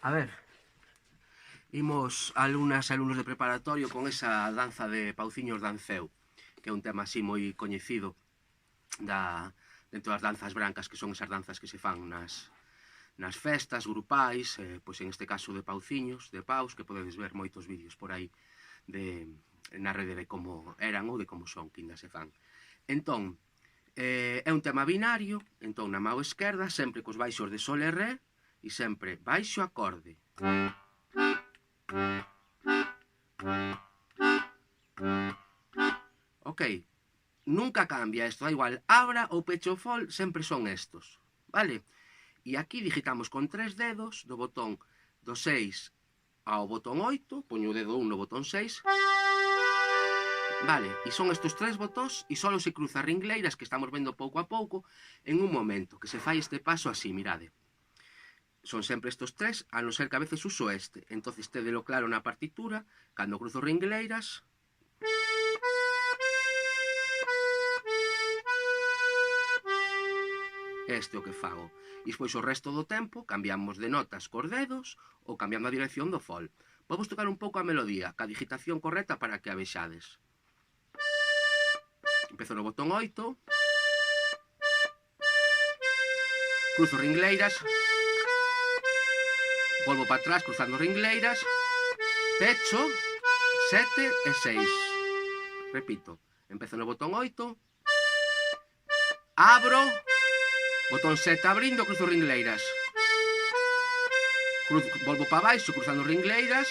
A ver, imos alumnas e alumnos de preparatorio con esa danza de Pauciños Danceu, que é un tema así moi coñecido dentro das danzas brancas, que son esas danzas que se fan nas festas grupais, pois en este caso de Pauciños, de Paus, que podedes ver moitos vídeos por aí na rede de como eran ou de como son, que ainda se fan. Entón, é un tema binario, entón na mão esquerda, sempre cos baixos de sol e re, e sempre baixo acorde. Ok, nunca cambia isto, da igual, abra ou pecho o fol, sempre son estos, vale? E aquí digitamos con 3 dedos do botón do 6 ao botón 8, poño o dedo 1 no botón 6, vale, e son estes 3 botóns e só se cruza ringleiras que estamos vendo pouco a pouco en un momento, que se fai este paso así, mirade. Son sempre estes 3, a non ser que a veces uso este. Entonces tédelo claro na partitura, cando cruzo ringleiras, este é o que fago. E despois o resto do tempo cambiamos de notas cos dedos ou cambiando a dirección do fol. Vamos tocar un pouco a melodía, ca digitación correcta para que a vexades. Empezo no botón 8, cruzo ringleiras, volvo para atrás cruzando ringleiras, pecho, 7 e 6. Repito, empezo no botón 8, abro, botón 7 abrindo, cruzo ringleiras, volvo para baixo cruzando ringleiras,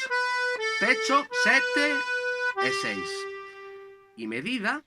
pecho, 7 e 6. E medida,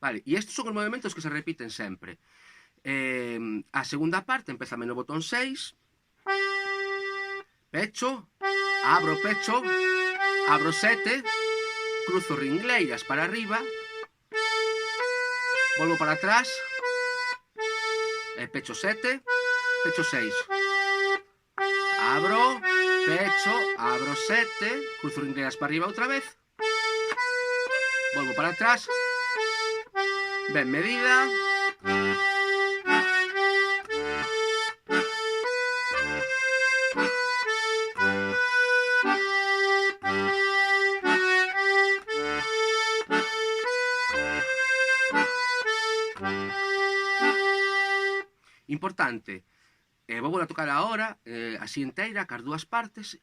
vale, e estes son os movimentos que se repiten sempre. A segunda parte, empezame no botón 6, pecho, abro pecho, abro 7, cruzo ringleiras para arriba, volvo para atrás, pecho 7, pecho 6, abro, pecho, abro 7, cruzo ringleiras para arriba outra vez, volvo para atrás, ben medida, importante, vou a tocar agora, así inteira, cas dúas partes,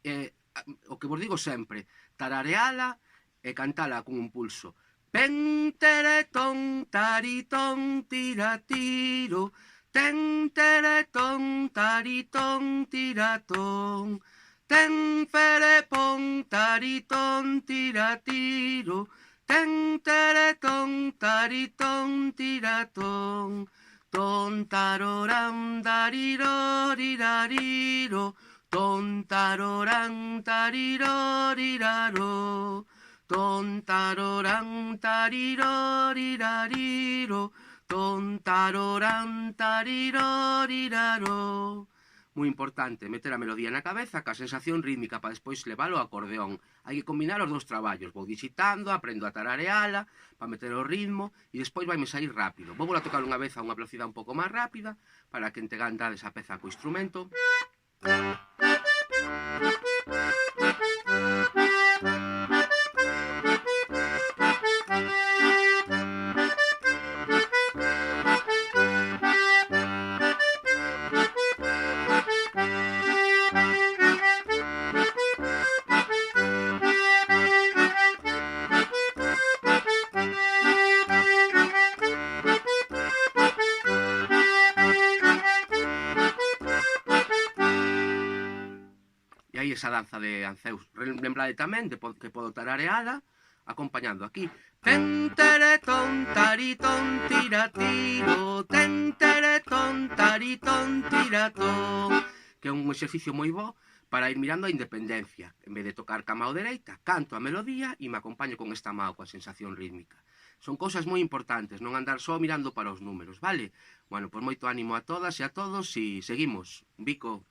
o que vos digo sempre, tarareala e cantala con un pulso. Pen, tere, ton, taritón, tiratiro, ten, tere, ton, taritón, tiratón, ten, fere, pon, taritón, tiratiro, ten, tere, ton, taritón, tiratón, ton, taroram, dariro, rirariro, ton, taroram, tariro, riraro, ton, taroram, tariro, rirariro, ton, taroram, tariro, riraro. Moi importante, meter a melodía na cabeza ca sensación rítmica para despois leválo ao acordeón. Hai que combinar os dous traballos. Vou digitando, aprendo a tarareala para meter o ritmo e despois vai me sair rápido. Vou a tocar unha vez a unha velocidade un pouco máis rápida para que entendades a peza co instrumento. E aí esa danza de Anceus, lembrade tamén de que podo tarareala acompañando aquí. Tenteretón, taritón, tiratiro, tenteretón, taritón, tiratón. Que é un exercicio moi bo para ir mirando a independencia. En vez de tocar ca mao dereita, canto a melodía e me acompaño con esta mao, coa sensación rítmica. Son cousas moi importantes, non andar só mirando para os números, vale? Bueno, pois moito ánimo a todas e a todos e seguimos. Vico.